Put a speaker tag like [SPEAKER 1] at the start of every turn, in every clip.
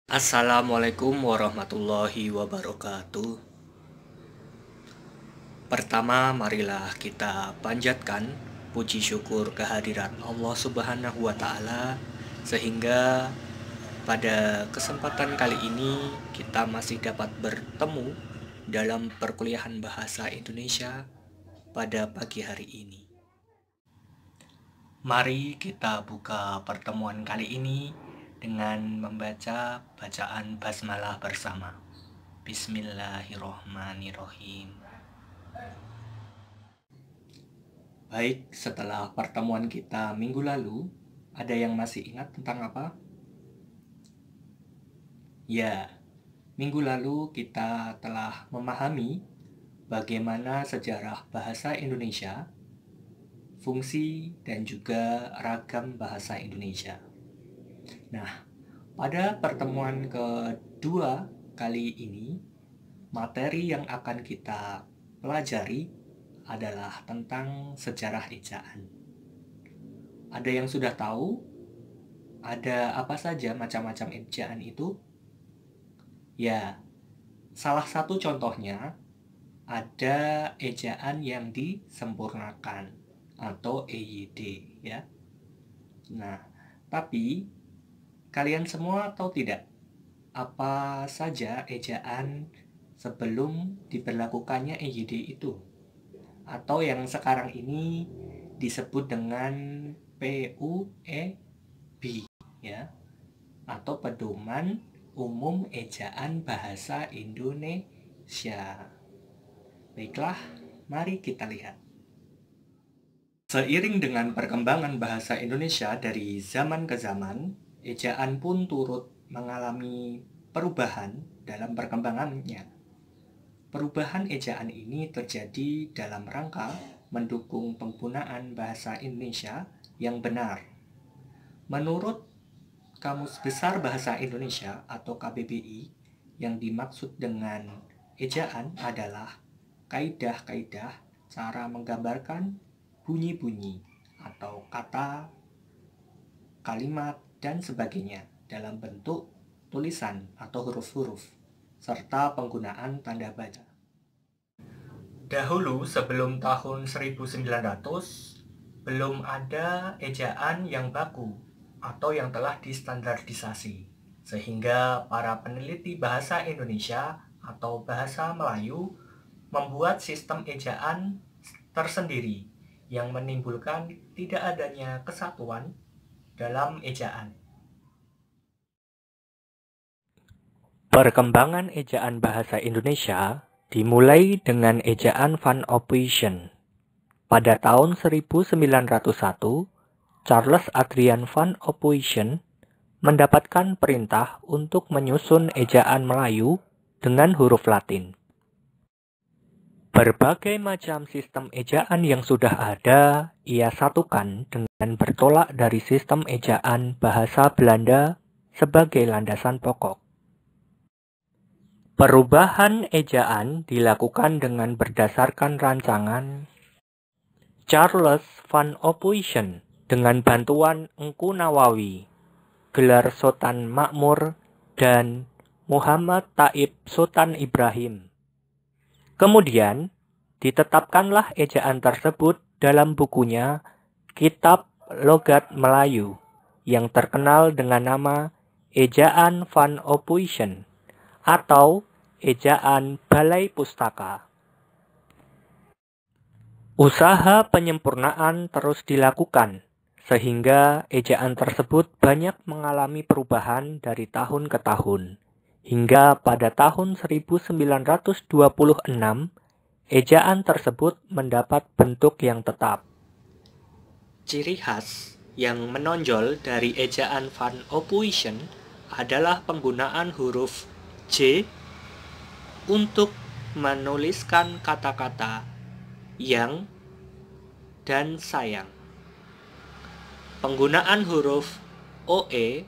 [SPEAKER 1] Assalamualaikum warahmatullahi wabarakatuh. Pertama, marilah kita panjatkan puji syukur kehadirat Allah Subhanahu wa Ta'ala, sehingga pada kesempatan kali ini kita masih dapat bertemu dalam perkuliahan bahasa Indonesia pada pagi hari ini. Mari kita buka pertemuan kali ini dengan membaca bacaan basmalah bersama. Bismillahirrohmanirrohim. Baik, setelah pertemuan kita minggu lalu, ada yang masih ingat tentang apa? Ya, minggu lalu kita telah memahami bagaimana sejarah bahasa Indonesia, fungsi dan juga ragam bahasa Indonesia. Nah, pada pertemuan kedua kali ini, materi yang akan kita pelajari adalah tentang sejarah ejaan. Ada yang sudah tahu ada apa saja macam-macam ejaan itu? Ya, salah satu contohnya ada ejaan yang disempurnakan atau EYD ya. Nah, tapi kalian semua tahu tidak apa saja ejaan sebelum diberlakukannya EYD itu? Atau yang sekarang ini disebut dengan PUEB ya, atau Pedoman Umum Ejaan Bahasa Indonesia. Baiklah, mari kita lihat. Seiring dengan perkembangan bahasa Indonesia dari zaman ke zaman, ejaan pun turut mengalami perubahan dalam perkembangannya. Perubahan ejaan ini terjadi dalam rangka mendukung penggunaan bahasa Indonesia yang benar. Menurut Kamus Besar Bahasa Indonesia atau KBBI, yang dimaksud dengan ejaan adalah kaidah-kaidah cara menggambarkan bunyi-bunyi atau kata, kalimat, dan sebagainya dalam bentuk tulisan atau huruf-huruf, serta penggunaan tanda baca. Dahulu sebelum tahun 1900, belum ada ejaan yang baku atau yang telah distandardisasi, sehingga para peneliti bahasa Indonesia atau bahasa Melayu membuat sistem ejaan tersendiri yang menimbulkan tidak adanya kesatuan dalam ejaan. Perkembangan ejaan bahasa Indonesia dimulai dengan ejaan Van Ophuijsen. Pada tahun 1901, Charles Adrian Van Ophuijsen mendapatkan perintah untuk menyusun ejaan Melayu dengan huruf Latin. Berbagai macam sistem ejaan yang sudah ada, ia satukan dengan bertolak dari sistem ejaan bahasa Belanda sebagai landasan pokok. Perubahan ejaan dilakukan dengan berdasarkan rancangan Charles Van Ophuijsen dengan bantuan Engku Nawawi, gelar Sultan Makmur, dan Muhammad Taib Sultan Ibrahim. Kemudian, ditetapkanlah ejaan tersebut dalam bukunya Kitab Logat Melayu yang terkenal dengan nama Ejaan Van Ophuijsen atau Ejaan Balai Pustaka. Usaha penyempurnaan terus dilakukan, sehingga ejaan tersebut banyak mengalami perubahan dari tahun ke tahun. Hingga pada tahun 1926, ejaan tersebut mendapat bentuk yang tetap. Ciri khas yang menonjol dari ejaan Van Ophuijsen adalah penggunaan huruf J untuk menuliskan kata-kata yang dan sayang. Penggunaan huruf OE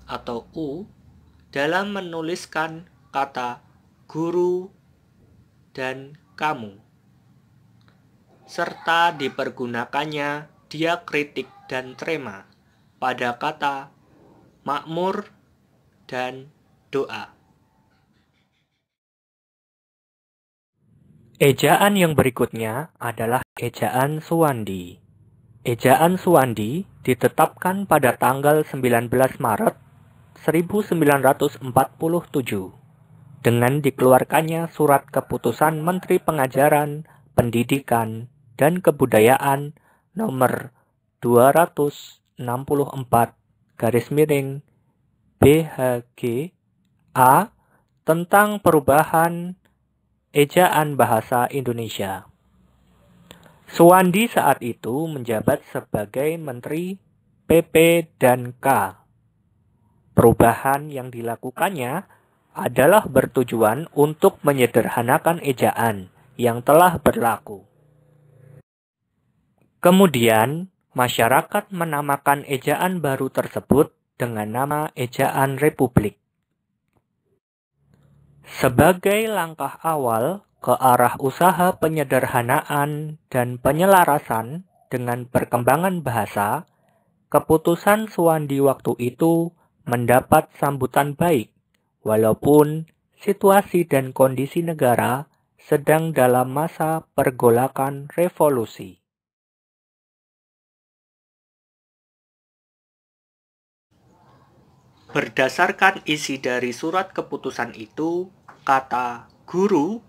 [SPEAKER 1] atau U dalam menuliskan kata guru dan kamu, serta dipergunakannya diakritik dan trema pada kata makmur dan doa.
[SPEAKER 2] Ejaan yang berikutnya adalah ejaan Suwandi. Ejaan Suwandi ditetapkan pada tanggal 19 Maret 1947 dengan dikeluarkannya Surat Keputusan Menteri Pengajaran, Pendidikan, dan Kebudayaan nomor 264/BHG A tentang perubahan ejaan bahasa Indonesia. Suwandi saat itu menjabat sebagai Menteri PP dan K. Perubahan yang dilakukannya adalah bertujuan untuk menyederhanakan ejaan yang telah berlaku. Kemudian, masyarakat menamakan ejaan baru tersebut dengan nama ejaan Republik. Sebagai langkah awal ke arah usaha penyederhanaan dan penyelarasan dengan perkembangan bahasa, keputusan Suwandi waktu itu mendapat sambutan baik, walaupun situasi dan kondisi negara sedang dalam masa pergolakan revolusi.
[SPEAKER 1] Berdasarkan isi dari surat keputusan itu, kata guru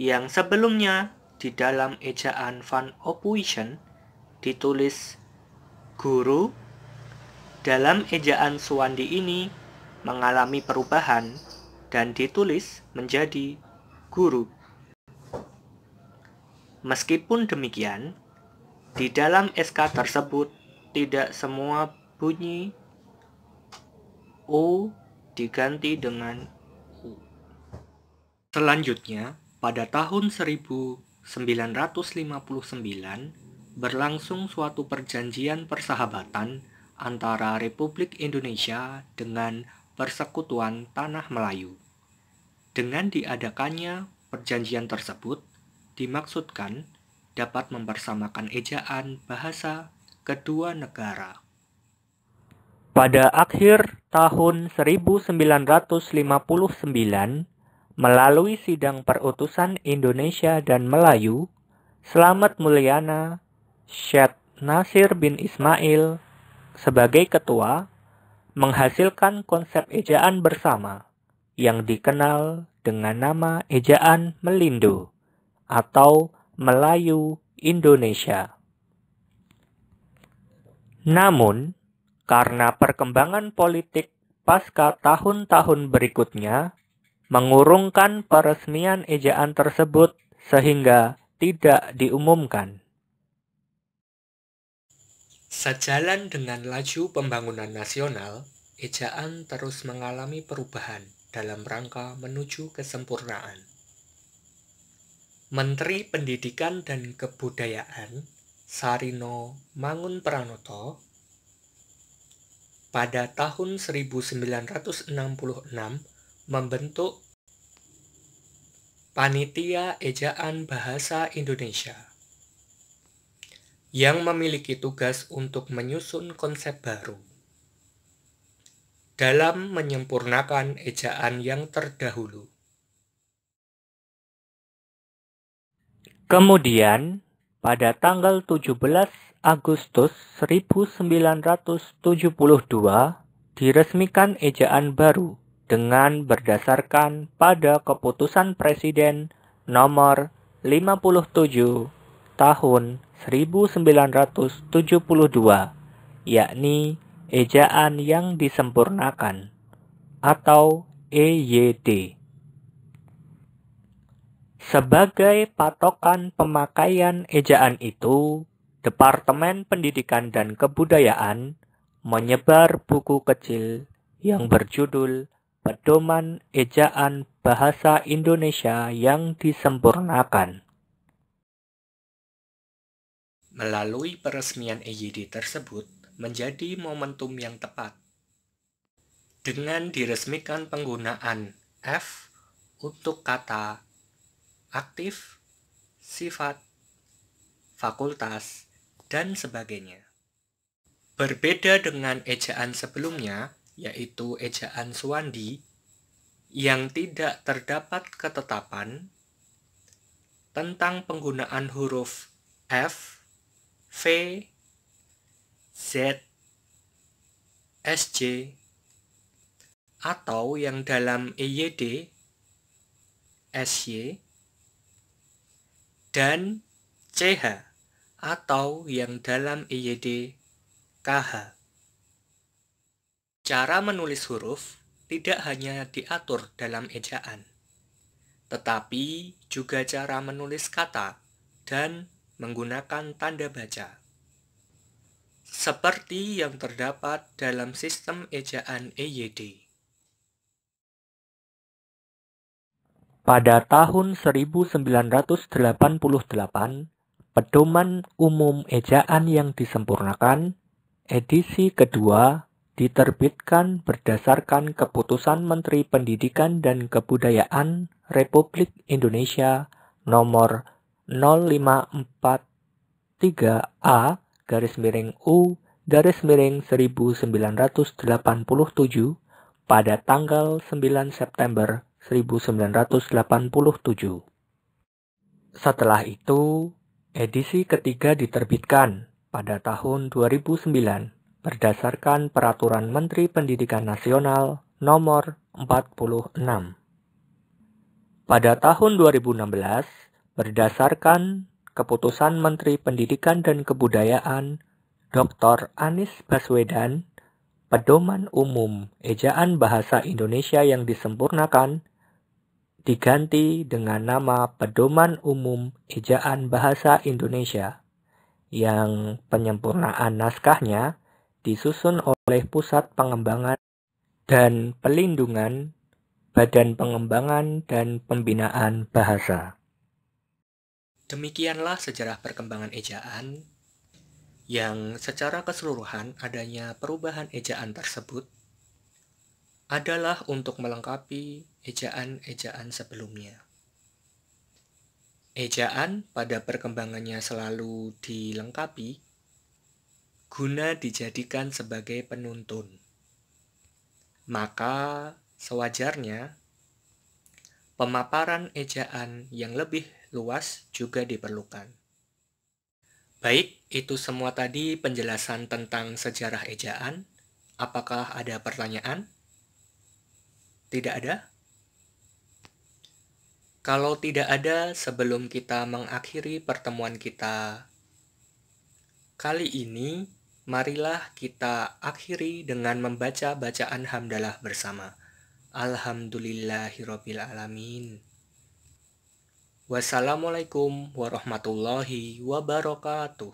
[SPEAKER 1] yang sebelumnya di dalam ejaan Van Ophuijsen ditulis guru, dalam ejaan Suwandi ini mengalami perubahan dan ditulis menjadi guru. Meskipun demikian, di dalam SK tersebut tidak semua bunyi O diganti dengan U. Selanjutnya, pada tahun 1959 berlangsung suatu perjanjian persahabatan antara Republik Indonesia dengan Persekutuan Tanah Melayu. Dengan diadakannya perjanjian tersebut, dimaksudkan dapat mempersamakan ejaan bahasa kedua negara.
[SPEAKER 2] Pada akhir tahun 1959, melalui Sidang Perutusan Indonesia dan Melayu, Slamet Mulyana, Syed Nasir bin Ismail sebagai ketua, menghasilkan konsep ejaan bersama yang dikenal dengan nama ejaan Melindo atau Melayu Indonesia. Namun, karena perkembangan politik pasca tahun-tahun berikutnya mengurungkan peresmian ejaan tersebut sehingga tidak diumumkan.
[SPEAKER 1] Sejalan dengan laju pembangunan nasional, ejaan terus mengalami perubahan dalam rangka menuju kesempurnaan. Menteri Pendidikan dan Kebudayaan Sarino Mangunpranoto pada tahun 1966 membentuk Panitia Ejaan Bahasa Indonesia yang memiliki tugas untuk menyusun konsep baru dalam menyempurnakan ejaan yang terdahulu.
[SPEAKER 2] Kemudian, pada tanggal 17 Agustus 1972 diresmikan ejaan baru dengan berdasarkan pada keputusan Presiden nomor 57 tahun 1972, yakni ejaan yang disempurnakan atau EYD. Sebagai patokan pemakaian ejaan itu, Departemen Pendidikan dan Kebudayaan menyebar buku kecil yang berjudul Pedoman Ejaan Bahasa Indonesia yang Disempurnakan.
[SPEAKER 1] Melalui peresmian EYD tersebut menjadi momentum yang tepat. Dengan diresmikan penggunaan F untuk kata aktif, sifat, fakultas, dan sebagainya. Berbeda dengan ejaan sebelumnya, yaitu ejaan Swandi, yang tidak terdapat ketetapan tentang penggunaan huruf F, V, Z, SJ, atau yang dalam EYD, SY, dan CH, atau yang dalam EYD, KH. Cara menulis huruf tidak hanya diatur dalam ejaan, tetapi juga cara menulis kata dan menggunakan tanda baca. Seperti yang terdapat dalam sistem ejaan EYD.
[SPEAKER 2] Pada tahun 1988, Pedoman Umum Ejaan yang disempurnakan, edisi kedua, diterbitkan berdasarkan Keputusan Menteri Pendidikan dan Kebudayaan Republik Indonesia nomor 0543/U/1987 pada tanggal 9 September 1987. Setelah itu, edisi ketiga diterbitkan pada tahun 2009 berdasarkan Peraturan Menteri Pendidikan Nasional nomor 46. Pada tahun 2016, berdasarkan Keputusan Menteri Pendidikan dan Kebudayaan Dr. Anies Baswedan, Pedoman Umum Ejaan Bahasa Indonesia yang disempurnakan diganti dengan nama Pedoman Umum Ejaan Bahasa Indonesia, yang penyempurnaan naskahnya disusun oleh Pusat Pengembangan dan Pelindungan Badan Pengembangan dan Pembinaan Bahasa.
[SPEAKER 1] Demikianlah sejarah perkembangan ejaan, yang secara keseluruhan adanya perubahan ejaan tersebut adalah untuk melengkapi ejaan-ejaan sebelumnya. Ejaan pada perkembangannya selalu dilengkapi guna dijadikan sebagai penuntun. Maka sewajarnya pemaparan ejaan yang lebih luas juga diperlukan. Baik, itu semua tadi penjelasan tentang sejarah ejaan. Apakah ada pertanyaan? Tidak ada? Kalau tidak ada, sebelum kita mengakhiri pertemuan kita kali ini, marilah kita akhiri dengan membaca bacaan hamdalah bersama. Alhamdulillahirabbil alamin. Wassalamualaikum warahmatullahi wabarakatuh.